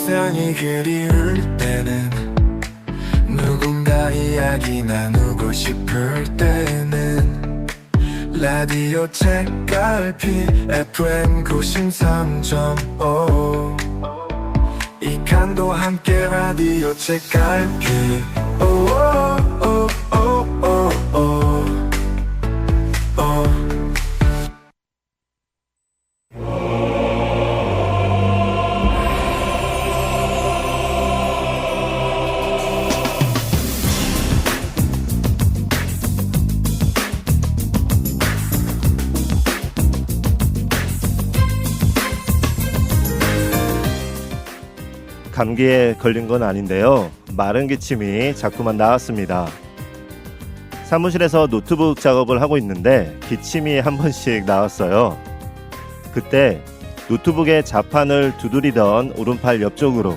세상이 그리울 때는 누군가 이야기 나누고 싶을 때는 라디오 책갈피 FM 93.5 이칸도 함께 라디오 책갈피 감기에 걸린 건 아닌데요. 마른 기침이 자꾸만 나왔습니다. 사무실에서 노트북 작업을 하고 있는데 기침이 한 번씩 나왔어요. 그때 노트북의 자판을 두드리던 오른팔 옆쪽으로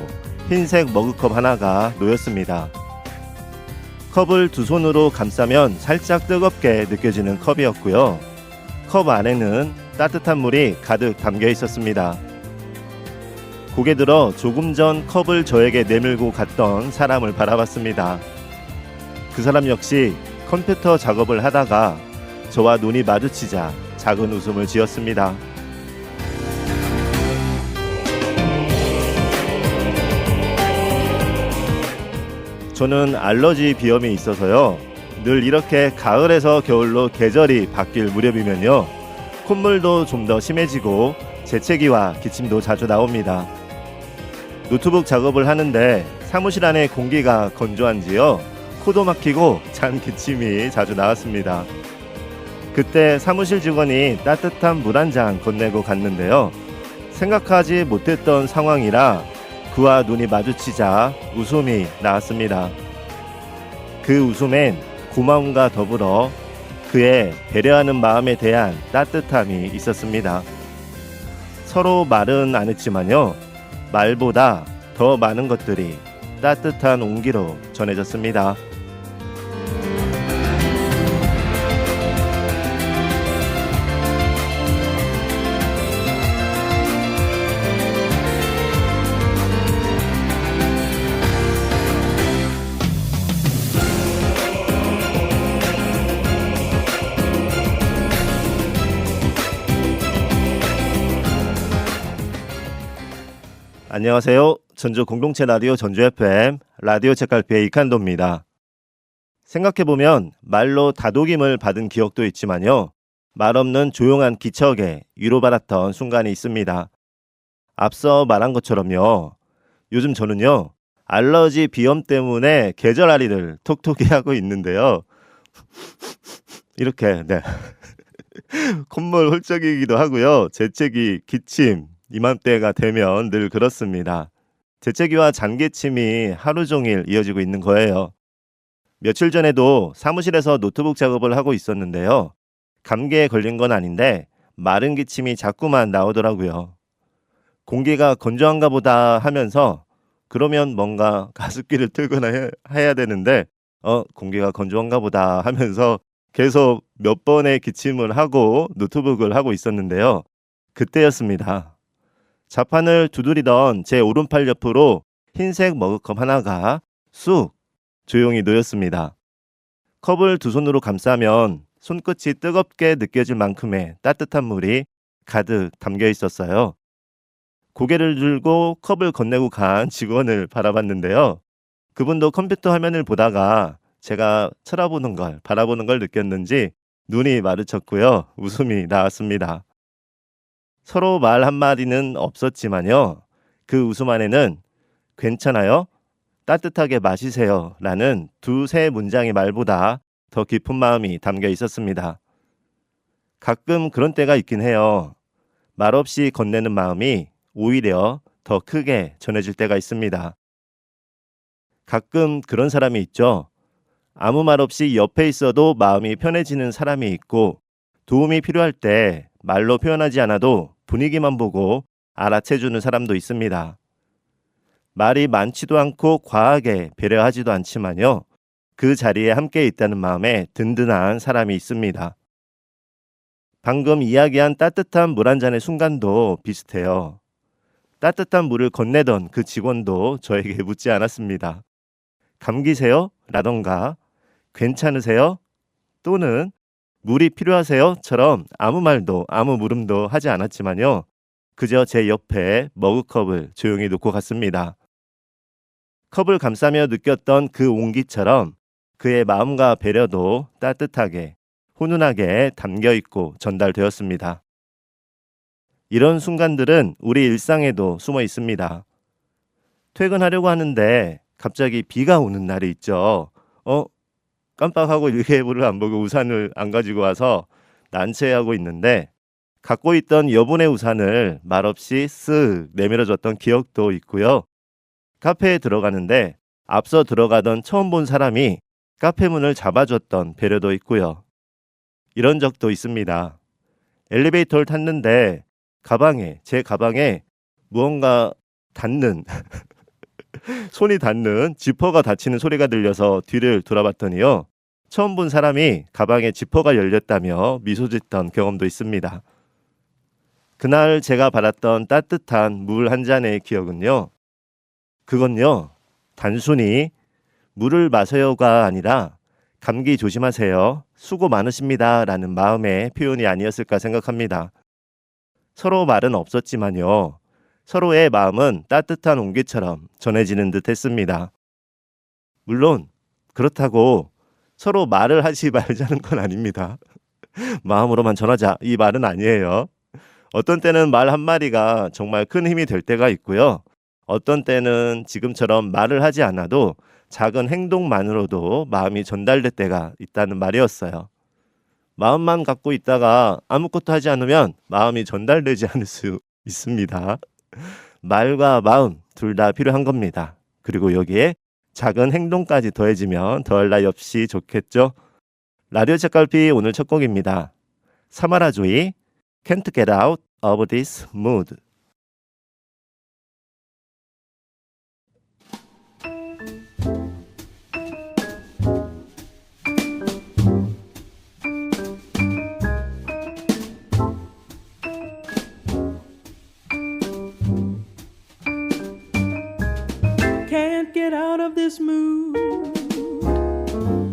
흰색 머그컵 하나가 놓였습니다. 컵을 두 손으로 감싸면 살짝 뜨겁게 느껴지는 컵이었고요. 컵 안에는 따뜻한 물이 가득 담겨 있었습니다. 고개 들어 조금 전 컵을 저에게 내밀고 갔던 사람을 바라봤습니다. 그 사람 역시 컴퓨터 작업을 하다가 저와 눈이 마주치자 작은 웃음을 지었습니다. 저는 알러지 비염이 있어서요. 늘 이렇게 가을에서 겨울로 계절이 바뀔 무렵이면요. 콧물도 좀 더 심해지고 재채기와 기침도 자주 나옵니다. 노트북 작업을 하는데 사무실 안에 공기가 건조한지요. 코도 막히고 잔 기침이 자주 나왔습니다. 그때 사무실 직원이 따뜻한 물 한 잔 건네고 갔는데요. 생각하지 못했던 상황이라 그와 눈이 마주치자 웃음이 나왔습니다. 그 웃음엔 고마움과 더불어 그의 배려하는 마음에 대한 따뜻함이 있었습니다. 서로 말은 안 했지만요. 말보다 더 많은 것들이 따뜻한 온기로 전해졌습니다. 안녕하세요. 전주 공동체 라디오 전주 FM 라디오 책갈피의 이칸도입니다. 생각해보면 말로 다독임을 받은 기억도 있지만요. 말없는 조용한 기척에 위로받았던 순간이 있습니다. 앞서 말한 것처럼요. 요즘 저는요. 알러지 비염 때문에 계절앓이를 톡톡히 하고 있는데요. 이렇게 콧물 홀쩍이기도 하고요. 재채기, 기침 이맘때가 되면 늘 그렇습니다. 재채기와 잔기침이 하루 종일 이어지고 있는 거예요. 며칠 전에도 사무실에서 노트북 작업을 하고 있었는데요. 감기에 걸린 건 아닌데 마른 기침이 자꾸만 나오더라고요. 공기가 건조한가 보다 하면서 그러면 뭔가 가습기를 틀거나 해야 되는데 공기가 건조한가 보다 하면서 계속 몇 번의 기침을 하고 노트북을 하고 있었는데요. 그때였습니다. 자판을 두드리던 제 오른팔 옆으로 흰색 머그컵 하나가 쑥 조용히 놓였습니다. 컵을 두 손으로 감싸면 손끝이 뜨겁게 느껴질 만큼의 따뜻한 물이 가득 담겨 있었어요. 고개를 들고 컵을 건네고 간 직원을 바라봤는데요. 그분도 컴퓨터 화면을 보다가 제가 바라보는 걸 느꼈는지 눈이 마주쳤고요. 웃음이 나왔습니다. 서로 말 한마디는 없었지만요. 그 웃음 안에는 괜찮아요? 따뜻하게 마시세요. 라는 두세 문장의 말보다 더 깊은 마음이 담겨 있었습니다. 가끔 그런 때가 있긴 해요. 말없이 건네는 마음이 오히려 더 크게 전해질 때가 있습니다. 가끔 그런 사람이 있죠. 아무 말 없이 옆에 있어도 마음이 편해지는 사람이 있고 도움이 필요할 때 말로 표현하지 않아도 분위기만 보고 알아채주는 사람도 있습니다. 말이 많지도 않고 과하게 배려하지도 않지만요. 그 자리에 함께 있다는 마음에 든든한 사람이 있습니다. 방금 이야기한 따뜻한 물 한 잔의 순간도 비슷해요. 따뜻한 물을 건네던 그 직원도 저에게 묻지 않았습니다. 감기세요? 라던가 괜찮으세요? 또는 물이 필요하세요? 처럼 아무 말도 아무 물음도 하지 않았지만요. 그저 제 옆에 머그컵을 조용히 놓고 갔습니다. 컵을 감싸며 느꼈던 그 온기처럼 그의 마음과 배려도 따뜻하게 훈훈하게 담겨있고 전달되었습니다. 이런 순간들은 우리 일상에도 숨어 있습니다. 퇴근하려고 하는데 갑자기 비가 오는 날이 있죠. 깜빡하고 일기예보를 안 보고 우산을 안 가지고 와서 난처해하고 있는데 갖고 있던 여분의 우산을 말없이 쓱 내밀어줬던 기억도 있고요. 카페에 들어가는데 앞서 들어가던 처음 본 사람이 카페 문을 잡아줬던 배려도 있고요. 이런 적도 있습니다. 엘리베이터를 탔는데 제 가방에 무언가 닿는 손이 닿는 지퍼가 닫히는 소리가 들려서 뒤를 돌아봤더니요. 처음 본 사람이 가방에 지퍼가 열렸다며 미소 짓던 경험도 있습니다. 그날 제가 받았던 따뜻한 물 한 잔의 기억은요. 그건요. 단순히 물을 마셔요가 아니라 감기 조심하세요. 수고 많으십니다. 라는 마음의 표현이 아니었을까 생각합니다. 서로 말은 없었지만요. 서로의 마음은 따뜻한 온기처럼 전해지는 듯 했습니다. 물론 그렇다고 서로 말을 하지 말자는 건 아닙니다. 마음으로만 전하자 이 말은 아니에요. 어떤 때는 말 한마디가 정말 큰 힘이 될 때가 있고요. 어떤 때는 지금처럼 말을 하지 않아도 작은 행동만으로도 마음이 전달될 때가 있다는 말이었어요. 마음만 갖고 있다가 아무것도 하지 않으면 마음이 전달되지 않을 수 있습니다. 말과 마음 둘 다 필요한 겁니다. 그리고 여기에 작은 행동까지 더해지면 더할 나위 없이 좋겠죠. 라디오 책갈피 오늘 첫 곡입니다. 사마라 조이 Can't Get Out of This Mood. Can't get out of this mood.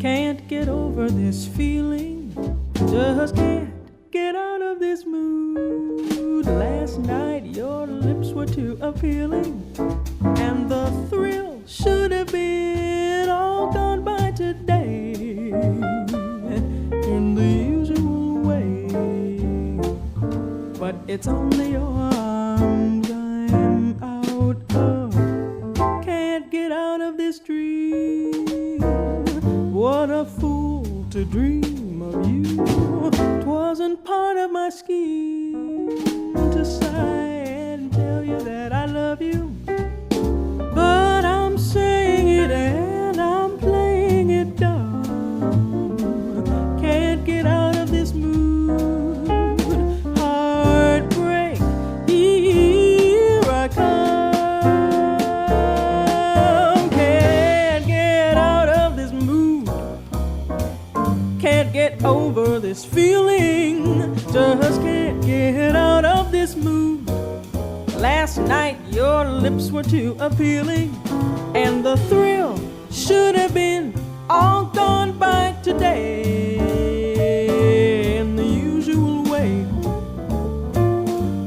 Can't get over this feeling. Just can't get out of this mood. Last night your lips were too appealing, and the thrill should have been all gone by today in the usual way. But it's only your arms I'm out of. Can't get out of this dream. What a fool to dream of you. 'Twasn't part of my scheme to sigh and tell you that I love you. But I'm saying it and I'm playing it dumb. Can't get out of this mood. Heartbreak, here I come. Can't get out of this mood. Can't get over this feeling. Just can't get out of this mood. Last night your lips were too appealing, and the thrill should have been all gone by today in the usual way.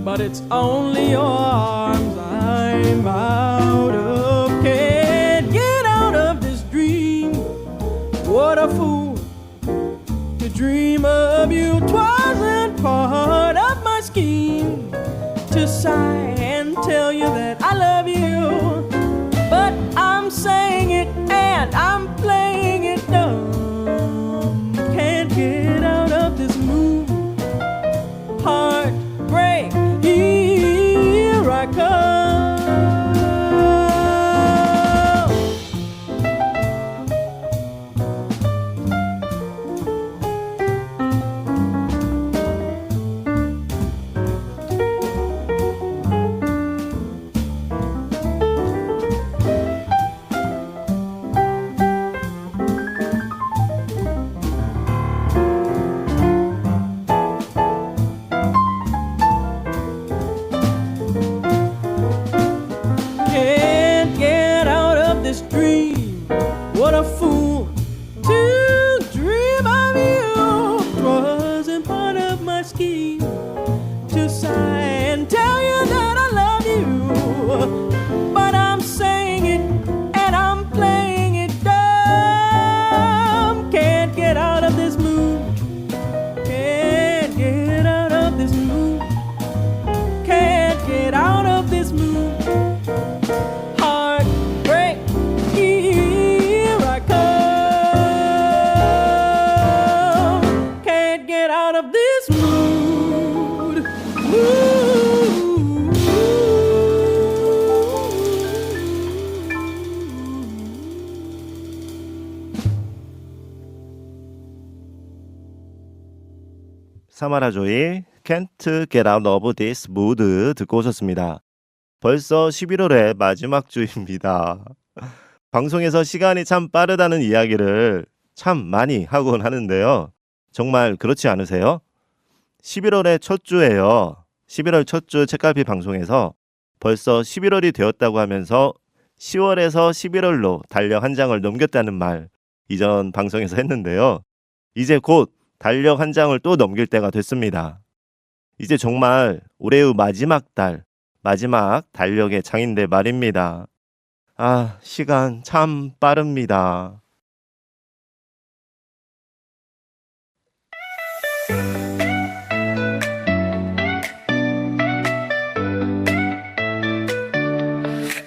But it's only your arms I'm out of. Can't get out of this dream. What a fool to dream of you. 'Twasn't part of my scheme to sigh and tell you that I love you. But I'm saying it and I'm playing it dumb. Can't get out of this mood. Heartbreak, here I come. get out of this mood. 사마라 조이 Can't Get Out of This Mood 듣고 오셨습니다. 벌써 11월의 마지막 주입니다. 방송에서 시간이 참 빠르다는 이야기를 참 많이 하곤 하는데요. 정말 그렇지 않으세요? 11월의 첫 주예요. 11월 첫 주 책갈피 방송에서 벌써 11월이 되었다고 하면서 10월에서 11월로 달력 한 장을 넘겼다는 말 이전 방송에서 했는데요. 이제 곧 달력 한 장을 또 넘길 때가 됐습니다. 이제 정말 올해의 마지막 달, 마지막 달력의 장인데 말입니다. 아, 시간 참 빠릅니다.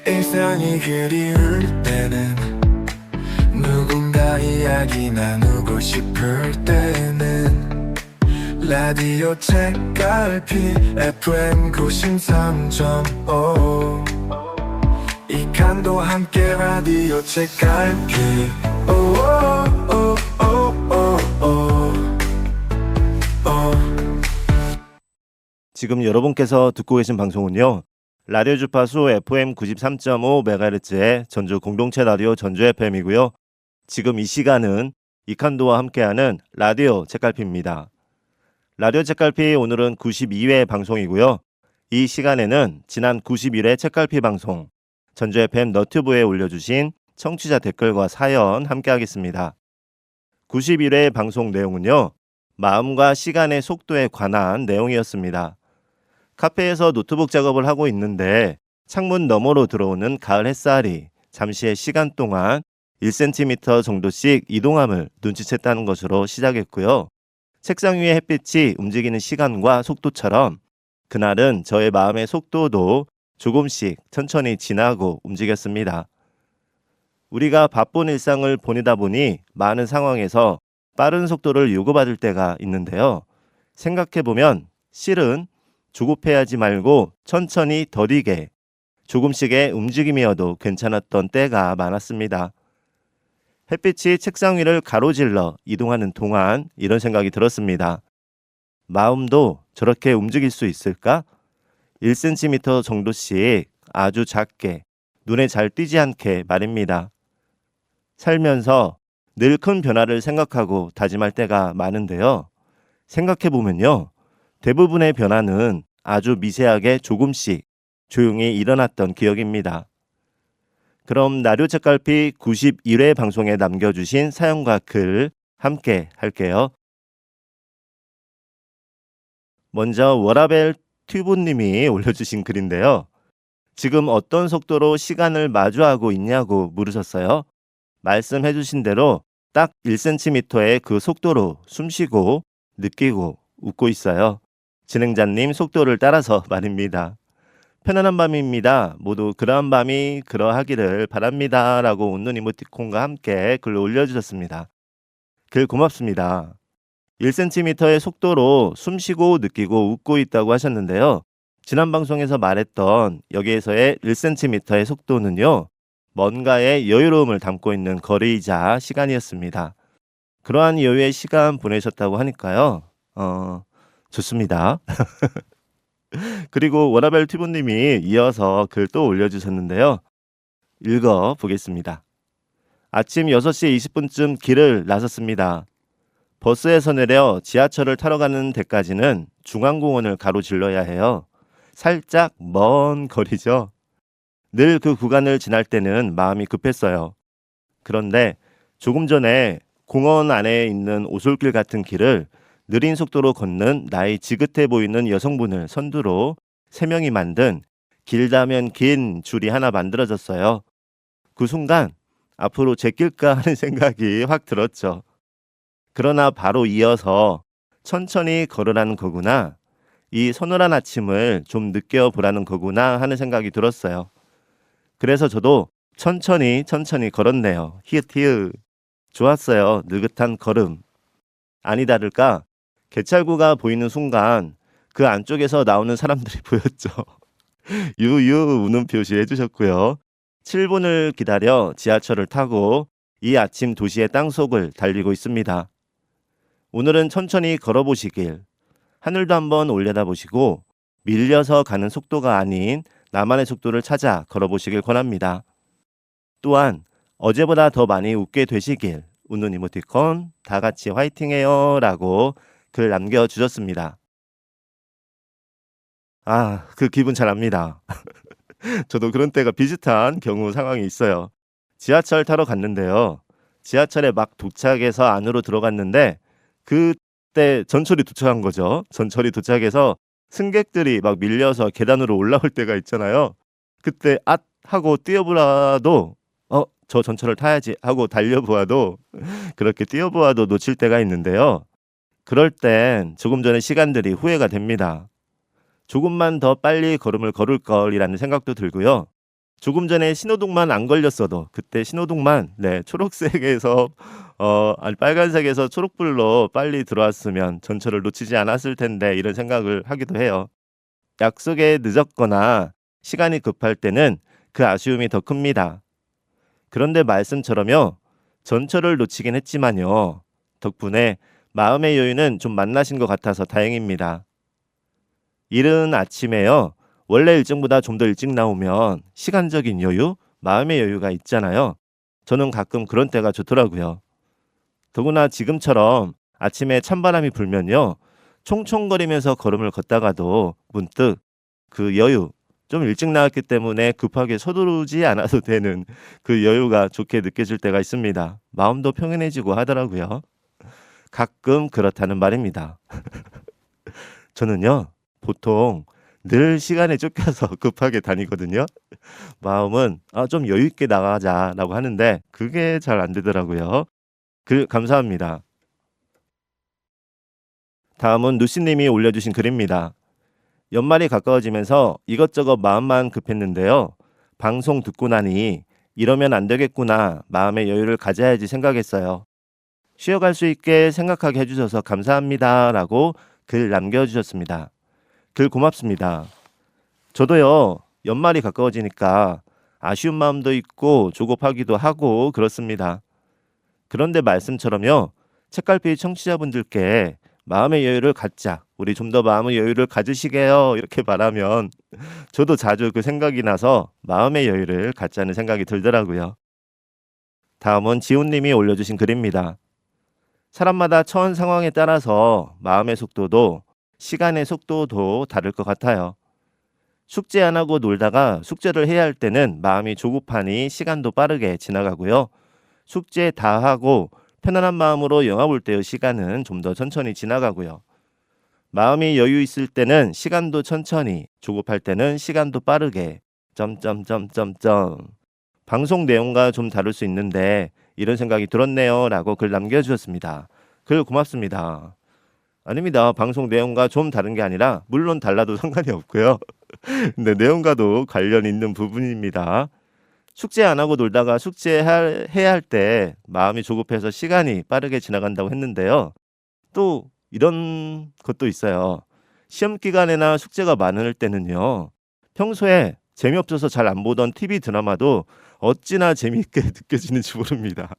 일상이 그리울 때는 누군가 이야기 나누고 싶을 때는 라디오 책갈피 FM 93.5 이 칸도 함께 라디오 책갈피 지금 여러분께서 듣고 계신 방송은요. 라디오 주파수 FM 93.5MHz의 전주 공동체 라디오 전주 FM이고요. 지금 이 시간은 이칸도와 함께하는 라디오 책갈피입니다. 라디오 책갈피 오늘은 92회 방송이고요. 이 시간에는 지난 91회 책갈피 방송 전주 FM 너튜브에 올려주신 청취자 댓글과 사연 함께하겠습니다. 91회 방송 내용은요. 마음과 시간의 속도에 관한 내용이었습니다. 카페에서 노트북 작업을 하고 있는데 창문 너머로 들어오는 가을 햇살이 잠시의 시간 동안 1cm 정도씩 이동함을 눈치챘다는 것으로 시작했고요. 책상 위의 햇빛이 움직이는 시간과 속도처럼 그날은 저의 마음의 속도도 조금씩 천천히 지나고 움직였습니다. 우리가 바쁜 일상을 보내다 보니 많은 상황에서 빠른 속도를 요구받을 때가 있는데요. 생각해보면 실은 조급해하지 말고 천천히 더디게 조금씩의 움직임이어도 괜찮았던 때가 많았습니다. 햇빛이 책상 위를 가로질러 이동하는 동안 이런 생각이 들었습니다. 마음도 저렇게 움직일 수 있을까? 1cm 정도씩 아주 작게 눈에 잘 띄지 않게 말입니다. 살면서 늘 큰 변화를 생각하고 다짐할 때가 많은데요. 생각해보면요. 대부분의 변화는 아주 미세하게 조금씩 조용히 일어났던 기억입니다. 그럼 라디오 책갈피 91회 방송에 남겨주신 사연과 글 함께 할게요. 먼저 워라벨 튜브님이 올려주신 글인데요. 지금 어떤 속도로 시간을 마주하고 있냐고 물으셨어요. 말씀해주신 대로 딱 1cm의 그 속도로 숨쉬고 느끼고 웃고 있어요. 진행자님 속도를 따라서 말입니다. 편안한 밤입니다. 모두 그러한 밤이 그러하기를 바랍니다. 라고 웃는 이모티콘과 함께 글을 올려주셨습니다. 글 고맙습니다. 1cm의 속도로 숨쉬고 느끼고 웃고 있다고 하셨는데요. 지난 방송에서 말했던 여기에서의 1cm의 속도는요. 뭔가의 여유로움을 담고 있는 거리이자 시간이었습니다. 그러한 여유의 시간 보내셨다고 하니까요. 좋습니다. 그리고 워라벨 튜브님이 이어서 글 또 올려주셨는데요. 읽어보겠습니다. 아침 6시 20분쯤 길을 나섰습니다. 버스에서 내려 지하철을 타러 가는 데까지는 중앙공원을 가로질러야 해요. 살짝 먼 거리죠. 늘 그 구간을 지날 때는 마음이 급했어요. 그런데 조금 전에 공원 안에 있는 오솔길 같은 길을 느린 속도로 걷는 나이 지긋해 보이는 여성분을 선두로 3명이 만든 길다면 긴 줄이 하나 만들어졌어요. 그 순간 앞으로 제낄까 하는 생각이 확 들었죠. 그러나 바로 이어서 천천히 걸으라는 거구나. 이 서늘한 아침을 좀 느껴보라는 거구나 하는 생각이 들었어요. 그래서 저도 천천히 걸었네요. 히읗. 좋았어요. 느긋한 걸음. 아니 다를까 개찰구가 보이는 순간 그 안쪽에서 나오는 사람들이 보였죠. 유유 우는 표시 해주셨고요. 7분을 기다려 지하철을 타고 이 아침 도시의 땅속을 달리고 있습니다. 오늘은 천천히 걸어보시길, 하늘도 한번 올려다보시고 밀려서 가는 속도가 아닌 나만의 속도를 찾아 걸어보시길 권합니다. 또한 어제보다 더 많이 웃게 되시길, 웃는 이모티콘 다 같이 화이팅해요 라고 글 남겨주셨습니다. 그 기분 잘 압니다. 저도 그런 때가 비슷한 경우 상황이 있어요. 지하철 타러 갔는데요. 지하철에 막 도착해서 안으로 들어갔는데 그때 전철이 도착한 거죠. 전철이 도착해서 승객들이 막 밀려서 계단으로 올라올 때가 있잖아요. 그때 앗 하고 뛰어보라도 저 전철을 타야지 하고 달려보아도 그렇게 뛰어보아도 놓칠 때가 있는데요. 그럴 땐 조금 전에 시간들이 후회가 됩니다. 조금만 더 빨리 걸음을 걸을 걸이라는 생각도 들고요. 조금 전에 신호등만 안 걸렸어도 그때 신호등만 초록색에서 빨간색에서 초록불로 빨리 들어왔으면 전철을 놓치지 않았을 텐데 이런 생각을 하기도 해요. 약속에 늦었거나 시간이 급할 때는 그 아쉬움이 더 큽니다. 그런데 말씀처럼요. 전철을 놓치긴 했지만요. 덕분에 마음의 여유는 좀 만나신 것 같아서 다행입니다. 이른 아침에요. 원래 일정보다 좀 더 일찍 나오면 시간적인 여유, 마음의 여유가 있잖아요. 저는 가끔 그런 때가 좋더라고요. 더구나 지금처럼 아침에 찬바람이 불면요. 총총거리면서 걸음을 걷다가도 문득 그 여유, 좀 일찍 나왔기 때문에 급하게 서두르지 않아도 되는 그 여유가 좋게 느껴질 때가 있습니다. 마음도 평온해지고 하더라고요. 가끔 그렇다는 말입니다. 저는요. 보통 늘 시간에 쫓겨서 급하게 다니거든요. 마음은 좀 여유 있게 나가자라고 하는데 그게 잘 안 되더라고요. 감사합니다. 다음은 누씨님이 올려주신 글입니다. 연말이 가까워지면서 이것저것 마음만 급했는데요. 방송 듣고 나니 이러면 안 되겠구나, 마음의 여유를 가져야지 생각했어요. 쉬어갈 수 있게 생각하게 해주셔서 감사합니다 라고 글 남겨주셨습니다. 글 고맙습니다. 저도요. 연말이 가까워지니까 아쉬운 마음도 있고 조급하기도 하고 그렇습니다. 그런데 말씀처럼요. 책갈피 청취자분들께 마음의 여유를 갖자, 우리 좀 더 마음의 여유를 가지시게요 이렇게 말하면 저도 자주 그 생각이 나서 마음의 여유를 갖자는 생각이 들더라고요. 다음은 지훈님이 올려주신 글입니다. 사람마다 처한 상황에 따라서 마음의 속도도 시간의 속도도 다를 것 같아요. 숙제 안 하고 놀다가 숙제를 해야 할 때는 마음이 조급하니 시간도 빠르게 지나가고요. 숙제 다 하고 편안한 마음으로 영화 볼 때의 시간은 좀 더 천천히 지나가고요. 마음이 여유 있을 때는 시간도 천천히, 조급할 때는 시간도 빠르게 방송 내용과 좀 다를 수 있는데 이런 생각이 들었네요 라고 글 남겨주셨습니다. 글 고맙습니다. 아닙니다. 방송 내용과 좀 다른 게 아니라 물론 달라도 상관이 없고요. 근데 내용과도 관련 있는 부분입니다. 숙제 안 하고 놀다가 해야 할 때 마음이 조급해서 시간이 빠르게 지나간다고 했는데요. 또 이런 것도 있어요. 시험 기간에나 숙제가 많을 때는요. 평소에 재미없어서 잘 안 보던 TV 드라마도 어찌나 재미있게 느껴지는지 모릅니다.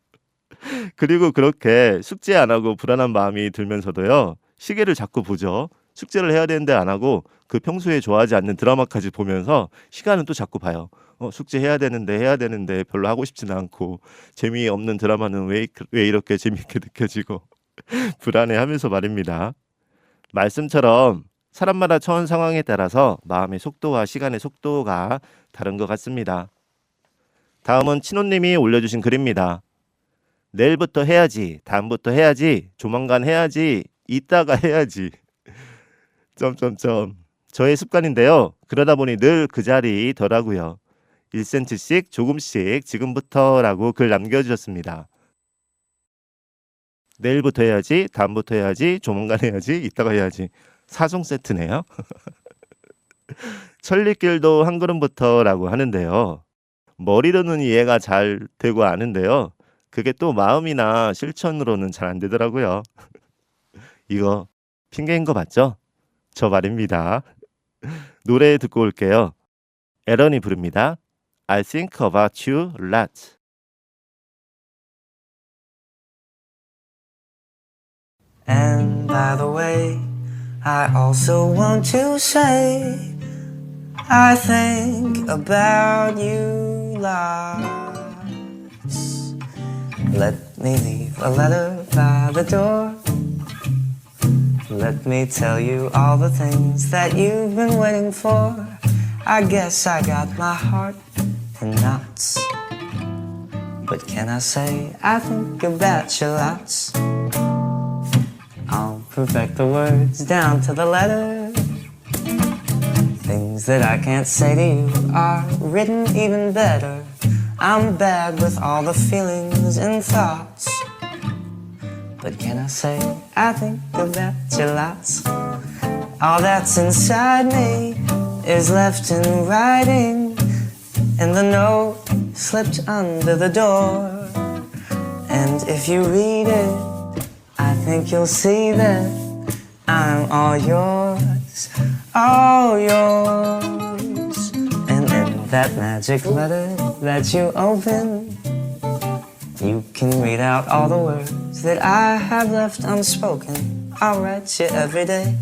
그리고 그렇게 숙제 안 하고 불안한 마음이 들면서도요. 시계를 자꾸 보죠. 숙제를 해야 되는데 안 하고 그 평소에 좋아하지 않는 드라마까지 보면서 시간은 또 자꾸 봐요. 숙제 해야 되는데 별로 하고 싶지는 않고 재미없는 드라마는 왜 이렇게 재미있게 느껴지고 불안해하면서 말입니다. 말씀처럼 사람마다 처한 상황에 따라서 마음의 속도와 시간의 속도가 다른 것 같습니다. 다음은 친호님이 올려주신 글입니다. 내일부터 해야지, 다음부터 해야지, 조만간 해야지, 이따가 해야지. 저의 습관인데요. 그러다 보니 늘 그 자리더라고요. 1cm씩 조금씩 지금부터라고 글 남겨주셨습니다. 내일부터 해야지, 다음부터 해야지, 조만간 해야지, 이따가 해야지. 4종 세트네요. 천리길도 한 걸음부터라고 하는데요. 머리로는 이해가 잘 되고 아는데요. 그게 또 마음이나 실천으로는 잘 안 되더라고요. 이거 핑계인 거 맞죠? 저 말입니다. 노래 듣고 올게요. 에런이 부릅니다. I think about you a lot. And by the way, I also want to say I think about you lots. Let me leave a letter by the door. Let me tell you all the things that you've been waiting for. I guess I got my heart in knots. What can I say? I think about you lots. I'll perfect the words down to the letter. Things that I can't say to you are written even better. I'm bad with all the feelings and thoughts. What can I say? I think about you lots. All that's inside me is left in writing, and the note slipped under the door. And if you read it, I think you'll see that I'm all yours, all yours. And in that magic letter that you open, you can read out all the words that I have left unspoken. I'll write you every day,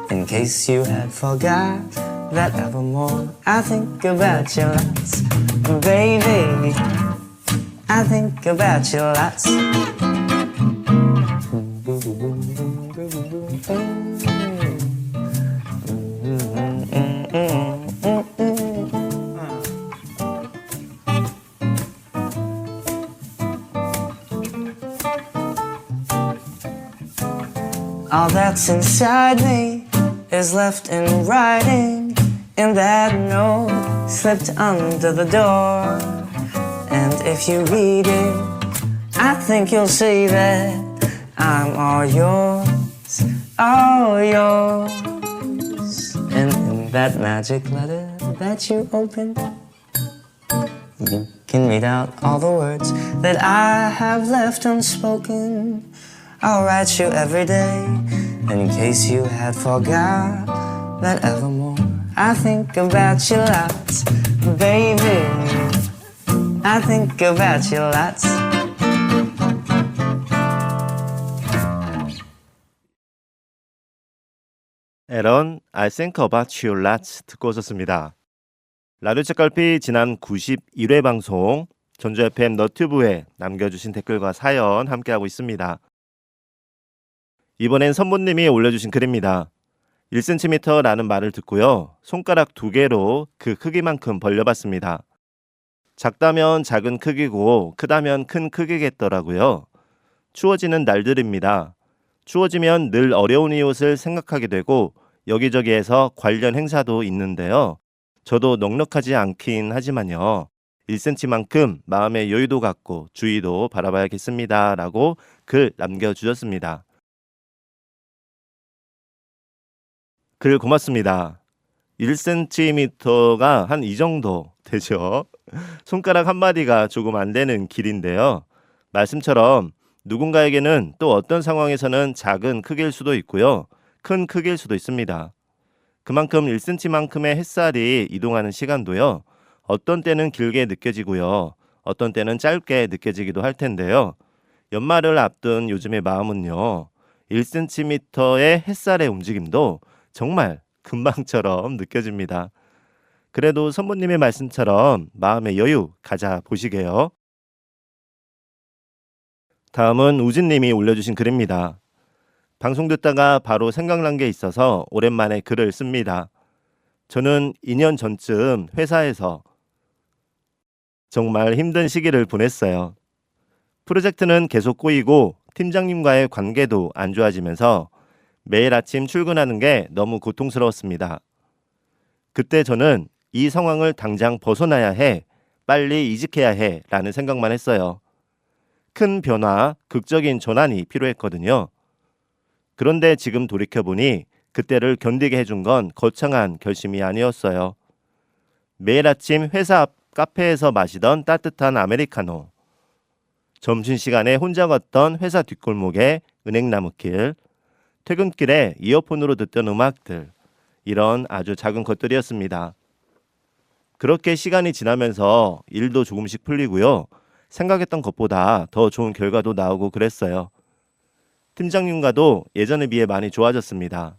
in case you had forgot that evermore I think about you lots. Baby, I think about you lots. All that's inside me is left in writing, and that note slipped under the door. And if you read it, I think you'll see that I'm all yours, all yours. And in that magic letter that you open, you can read out all the words that I have left unspoken. I'll write you every day, in case you had forgot that evermore I think about you lots. Baby, I think about you lots. 에런, I think about you lots 듣고 오셨습니다. 라디오 책갈피 지난 91회 방송 전주 FM 너튜브에 남겨주신 댓글과 사연 함께하고 있습니다. 이번엔 선보님이 올려주신 글입니다. 1cm라는 말을 듣고요. 손가락 2개로 그 크기만큼 벌려봤습니다. 작다면 작은 크기고 크다면 큰 크기겠더라고요. 추워지는 날들입니다. 추워지면 늘 어려운 이웃을 생각하게 되고 여기저기에서 관련 행사도 있는데요. 저도 넉넉하지 않긴 하지만요. 1cm만큼 마음의 여유도 갖고 주의도 바라봐야겠습니다. 라고 글 남겨주셨습니다. 글 고맙습니다. 1cm가 한 이 정도 되죠. 손가락 한 마디가 조금 안 되는 길인데요. 말씀처럼 누군가에게는 또 어떤 상황에서는 작은 크기일 수도 있고요. 큰 크기일 수도 있습니다. 그만큼 1cm만큼의 햇살이 이동하는 시간도요. 어떤 때는 길게 느껴지고요. 어떤 때는 짧게 느껴지기도 할 텐데요. 연말을 앞둔 요즘의 마음은요. 1cm의 햇살의 움직임도 정말 금방처럼 느껴집니다. 그래도 선부님의 말씀처럼 마음의 여유 가져보시게요. 다음은 우진님이 올려주신 글입니다. 방송 듣다가 바로 생각난 게 있어서 오랜만에 글을 씁니다. 저는 2년 전쯤 회사에서 정말 힘든 시기를 보냈어요. 프로젝트는 계속 꼬이고 팀장님과의 관계도 안 좋아지면서 매일 아침 출근하는 게 너무 고통스러웠습니다. 그때 저는 이 상황을 당장 벗어나야 해, 빨리 이직해야 해 라는 생각만 했어요. 큰 변화, 극적인 전환이 필요했거든요. 그런데 지금 돌이켜보니 그때를 견디게 해준 건 거창한 결심이 아니었어요. 매일 아침 회사 앞 카페에서 마시던 따뜻한 아메리카노, 점심시간에 혼자 걷던 회사 뒷골목의 은행나무길, 퇴근길에 이어폰으로 듣던 음악들, 이런 아주 작은 것들이었습니다. 그렇게 시간이 지나면서 일도 조금씩 풀리고요. 생각했던 것보다 더 좋은 결과도 나오고 그랬어요. 팀장님과도 예전에 비해 많이 좋아졌습니다.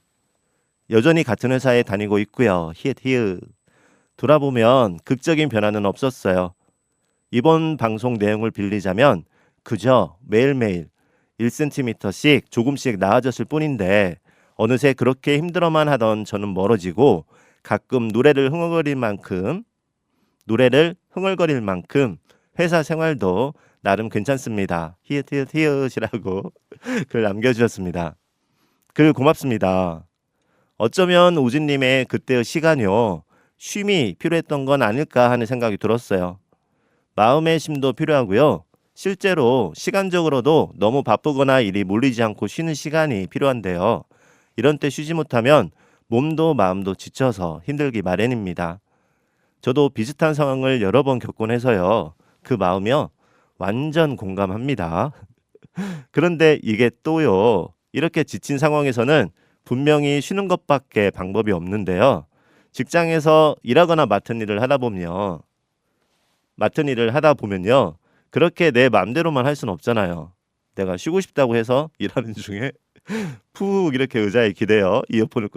여전히 같은 회사에 다니고 있고요. 히읗. 돌아보면 극적인 변화는 없었어요. 이번 방송 내용을 빌리자면 그저 매일매일 1cm씩 조금씩 나아졌을 뿐인데 어느새 그렇게 힘들어만 하던 저는 멀어지고 가끔 노래를 흥얼거릴 만큼 회사 생활도 나름 괜찮습니다. 히읗이라고 글 남겨주셨습니다. 글 고맙습니다. 어쩌면 우진님의 그때의 시간이요. 쉼이 필요했던 건 아닐까 하는 생각이 들었어요. 마음의 쉼도 필요하고요. 실제로 시간적으로도 너무 바쁘거나 일이 몰리지 않고 쉬는 시간이 필요한데요. 이런 때 쉬지 못하면 몸도 마음도 지쳐서 힘들기 마련입니다. 저도 비슷한 상황을 여러 번 겪곤 해서요. 그 마음이요. 완전 공감합니다. 그런데 이게 또요. 이렇게 지친 상황에서는 분명히 쉬는 것밖에 방법이 없는데요. 직장에서 일하거나 맡은 일을 하다 보면요. 그렇게 내 마음대로만 할 수는 없잖아요. 내가 쉬고 싶다고 해서 일하는 중에 푹 이렇게 의자에 기대어 이어폰을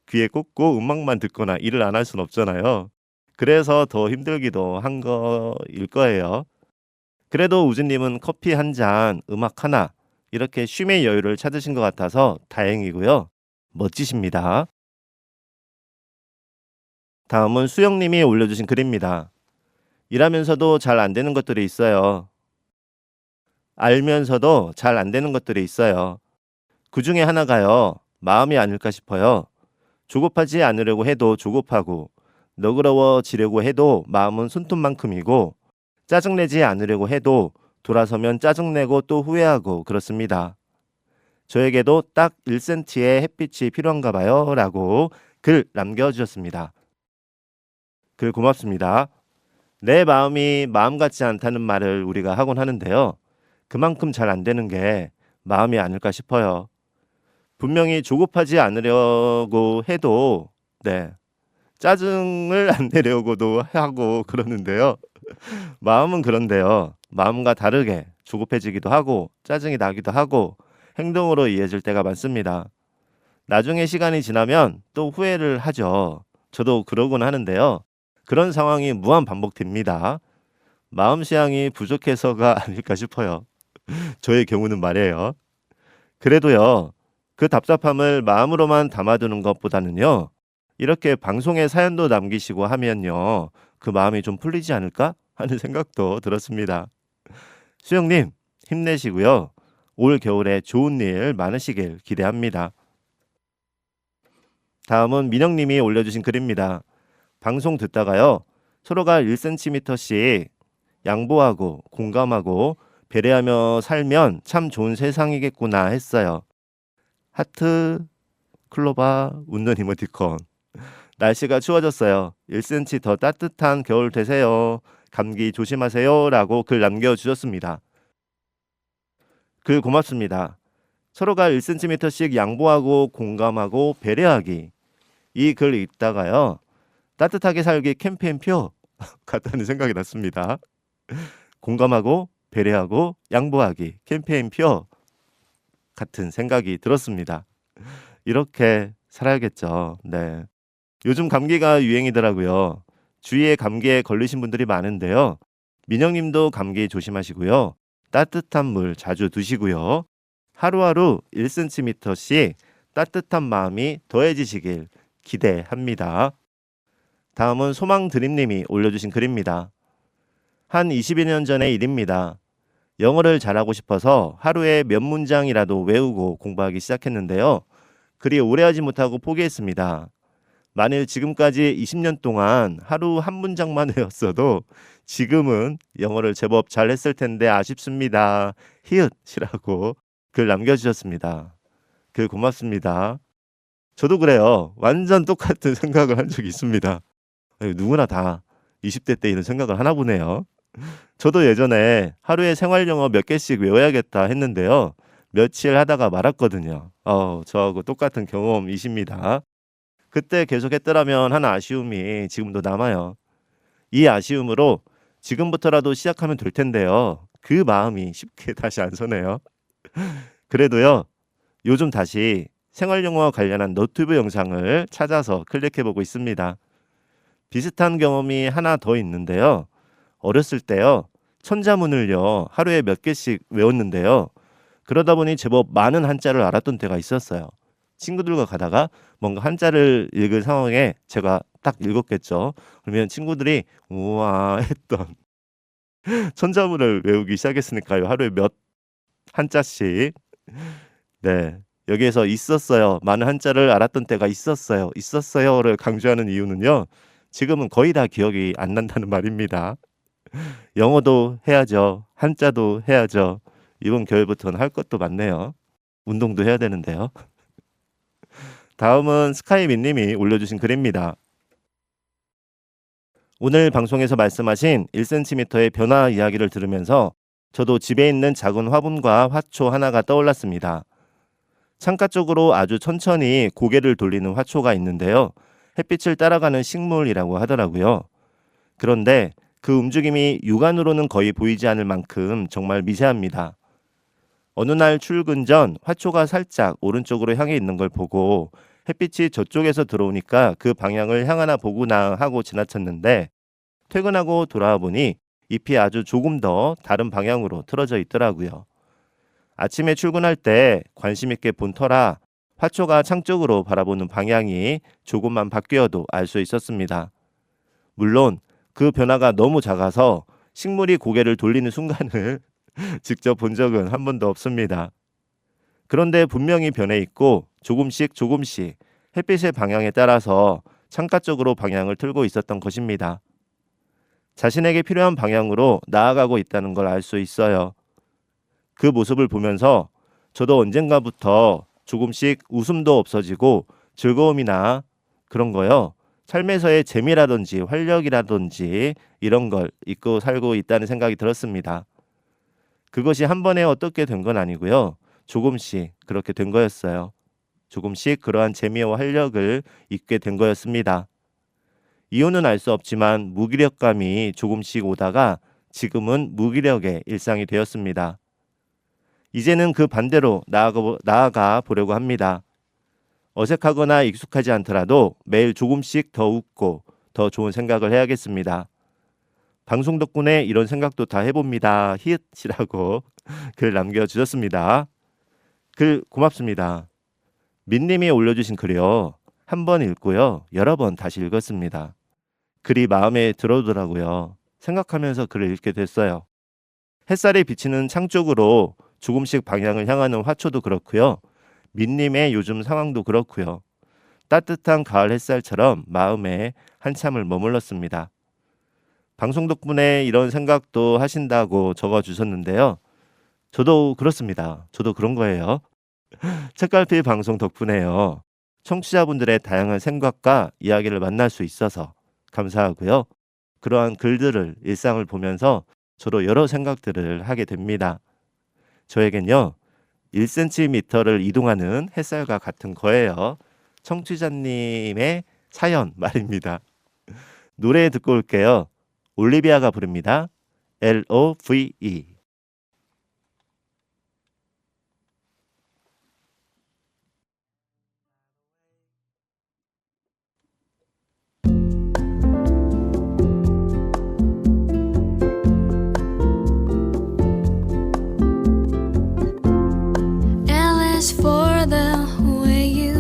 귀에 꽂고 음악만 듣거나 일을 안 할 수는 없잖아요. 그래서 더 힘들기도 한 거일 거예요. 그래도 우진님은 커피 한 잔, 음악 하나 이렇게 쉼의 여유를 찾으신 것 같아서 다행이고요. 멋지십니다. 다음은 수영님이 올려주신 글입니다. 일하면서도 잘 안 되는 것들이 있어요. 알면서도 잘 안 되는 것들이 있어요. 그 중에 하나가요. 마음이 아닐까 싶어요. 조급하지 않으려고 해도 조급하고 너그러워지려고 해도 마음은 손톱만큼이고 짜증내지 않으려고 해도 돌아서면 짜증내고 또 후회하고 그렇습니다. 저에게도 딱 1cm의 햇빛이 필요한가 봐요. 라고 글 남겨주셨습니다. 글 고맙습니다. 내 마음이 마음 같지 않다는 말을 우리가 하곤 하는데요. 그만큼 잘 안 되는 게 마음이 아닐까 싶어요. 분명히 조급하지 않으려고 해도 짜증을 안 내려고도 하고 그러는데요. 마음은 그런데요. 마음과 다르게 조급해지기도 하고 짜증이 나기도 하고 행동으로 이어질 때가 많습니다. 나중에 시간이 지나면 또 후회를 하죠. 저도 그러곤 하는데요. 그런 상황이 무한 반복됩니다. 마음 수양이 부족해서가 아닐까 싶어요. 저의 경우는 말이에요. 그래도요. 그 답답함을 마음으로만 담아두는 것보다는요. 이렇게 방송에 사연도 남기시고 하면요. 그 마음이 좀 풀리지 않을까 하는 생각도 들었습니다. 수영님 힘내시고요. 올 겨울에 좋은 일 많으시길 기대합니다. 다음은 민영님이 올려주신 글입니다. 방송 듣다가요. 서로가 1cm씩 양보하고 공감하고 배려하며 살면 참 좋은 세상이겠구나 했어요. 하트, 클로바, 웃는 이모티콘. 날씨가 추워졌어요. 1cm 더 따뜻한 겨울 되세요. 감기 조심하세요. 라고 글 남겨주셨습니다. 글 고맙습니다. 서로가 1cm씩 양보하고 공감하고 배려하기. 이 글 읽다가요. 따뜻하게 살기 캠페인표 같다는 생각이 났습니다. 공감하고 배려하고 양보하기 캠페인표 같은 생각이 들었습니다. 이렇게 살아야겠죠. 네. 요즘 감기가 유행이더라고요. 주위에 감기에 걸리신 분들이 많은데요. 민영님도 감기 조심하시고요. 따뜻한 물 자주 드시고요. 하루하루 1cm씩 따뜻한 마음이 더해지시길 기대합니다. 다음은 소망드림님이 올려주신 글입니다. 한 22년 전의 일입니다. 영어를 잘하고 싶어서 하루에 몇 문장이라도 외우고 공부하기 시작했는데요. 그리 오래 하지 못하고 포기했습니다. 만일 지금까지 20년 동안 하루 한 문장만 외웠어도 지금은 영어를 제법 잘했을 텐데 아쉽습니다. 히읗이라고 글 남겨주셨습니다. 글 고맙습니다. 저도 그래요. 완전 똑같은 생각을 한 적이 있습니다. 누구나 다 20대 때 이런 생각을 하나 보네요. 저도 예전에 하루에 생활 영어 몇 개씩 외워야겠다 했는데요. 며칠 하다가 말았거든요. 저하고 똑같은 경험이십니다. 그때 계속 했더라면 하는 아쉬움이 지금도 남아요. 이 아쉬움으로 지금부터라도 시작하면 될 텐데요. 그 마음이 쉽게 다시 안 서네요. 그래도요, 요즘 다시 생활용어와 관련한 너튜브 영상을 찾아서 클릭해보고 있습니다. 비슷한 경험이 하나 더 있는데요. 어렸을 때요, 천자문을요, 하루에 몇 개씩 외웠는데요. 그러다 보니 제법 많은 한자를 알았던 때가 있었어요. 친구들과 가다가 뭔가 한자를 읽을 상황에 제가 딱 읽었겠죠. 그러면 친구들이 우와 했던 천자문을 외우기 시작했으니까요. 하루에 몇 한자씩. 네. 여기에서 있었어요. 많은 한자를 알았던 때가 있었어요를 강조하는 이유는요. 지금은 거의 다 기억이 안 난다는 말입니다. 영어도 해야죠. 한자도 해야죠. 이번 겨울부터는 할 것도 많네요. 운동도 해야 되는데요. 다음은 스카이민님이 올려주신 글입니다. 오늘 방송에서 말씀하신 1cm의 변화 이야기를 들으면서 저도 집에 있는 작은 화분과 화초 하나가 떠올랐습니다. 창가 쪽으로 아주 천천히 고개를 돌리는 화초가 있는데요. 햇빛을 따라가는 식물이라고 하더라고요. 그런데 그 움직임이 육안으로는 거의 보이지 않을 만큼 정말 미세합니다. 어느 날 출근 전 화초가 살짝 오른쪽으로 향해 있는 걸 보고 햇빛이 저쪽에서 들어오니까 그 방향을 향하나 보구나 하고 지나쳤는데 퇴근하고 돌아와 보니 잎이 아주 조금 더 다른 방향으로 틀어져 있더라고요. 아침에 출근할 때 관심 있게 본 터라 화초가 창 쪽으로 바라보는 방향이 조금만 바뀌어도 알 수 있었습니다. 물론 그 변화가 너무 작아서 식물이 고개를 돌리는 순간을 직접 본 적은 한 번도 없습니다. 그런데 분명히 변해 있고 조금씩 햇빛의 방향에 따라서 창가 쪽으로 방향을 틀고 있었던 것입니다. 자신에게 필요한 방향으로 나아가고 있다는 걸 알 수 있어요. 그 모습을 보면서 저도 언젠가부터 조금씩 웃음도 없어지고 즐거움이나 그런 거요. 삶에서의 재미라든지 활력이라든지 이런 걸 잊고 살고 있다는 생각이 들었습니다. 그것이 한 번에 어떻게 된 건 아니고요. 조금씩 그렇게 된 거였어요. 조금씩 그러한 재미와 활력을 잊게 된 거였습니다. 이유는 알 수 없지만 무기력감이 조금씩 오다가 지금은 무기력의 일상이 되었습니다. 이제는 그 반대로 나아가 보려고 합니다. 어색하거나 익숙하지 않더라도 매일 조금씩 더 웃고 더 좋은 생각을 해야겠습니다. 방송 덕분에 이런 생각도 다 해봅니다. 히읗이라고 글 남겨주셨습니다. 글 고맙습니다. 민님이 올려주신 글이요. 한 번 읽고요. 여러 번 다시 읽었습니다. 글이 마음에 들어오더라고요. 생각하면서 글을 읽게 됐어요. 햇살이 비치는 창 쪽으로 조금씩 방향을 향하는 화초도 그렇고요. 민님의 요즘 상황도 그렇고요. 따뜻한 가을 햇살처럼 마음에 한참을 머물렀습니다. 방송 덕분에 이런 생각도 하신다고 적어주셨는데요. 저도 그렇습니다. 저도 그런 거예요. 책갈피 방송 덕분에요. 청취자분들의 다양한 생각과 이야기를 만날 수 있어서 감사하고요. 그러한 글들을 일상을 보면서 저도 여러 생각들을 하게 됩니다. 저에겐요. 1cm를 이동하는 햇살과 같은 거예요. 청취자님의 사연 말입니다. 노래 듣고 올게요. 올리비아가 부릅니다. LOVE. For the way you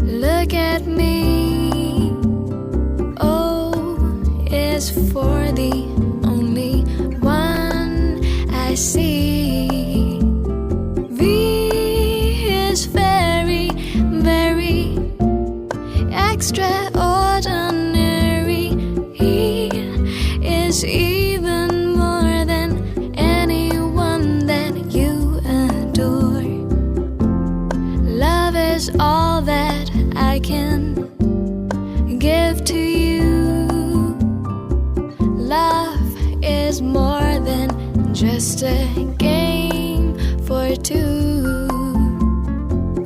look at me, O is for the only one I see. V is very, very extraordinary. E is even more than anyone that you adore. Love is all that I can give to you. Love is more than just a game for two.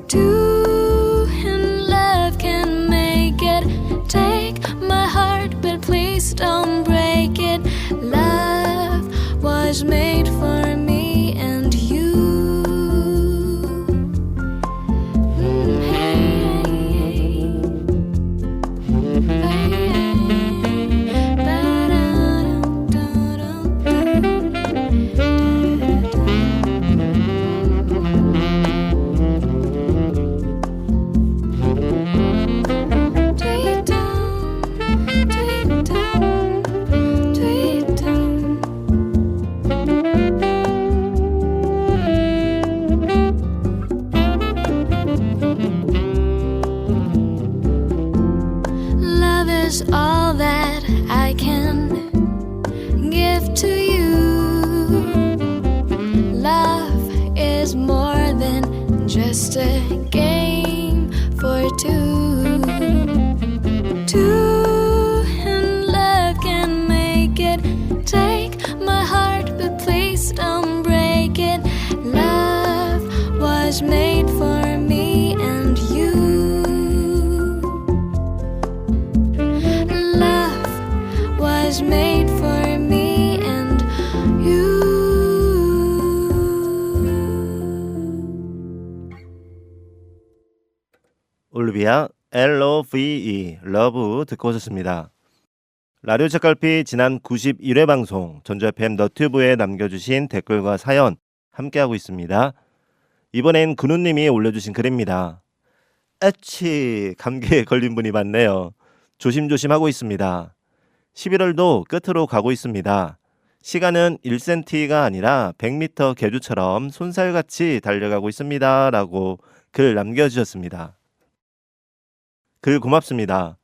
Two in love can make it. Take my heart, but please don't break it. Love was made for me and you. Love is all that I can give to you. Love is more than just a game for two. Two in love can make it. Take my heart, but please don't break it. Love was made for me and you. Love was made for me and you. 올리비아 LOVE 러브 듣고 오셨습니다. 라디오 책갈피 지난 91회 방송 전주 FM 너튜브에 남겨주신 댓글과 사연 함께하고 있습니다. 이번엔 근우님이 올려주신 글입니다. 에치 감기에 걸린 분이 많네요. 조심조심 하고 있습니다. 11월도 끝으로 가고 있습니다. 시간은 1cm가 아니라 100m 계주처럼 손살같이 달려가고 있습니다. 라고 글 남겨주셨습니다. 글 고맙습니다.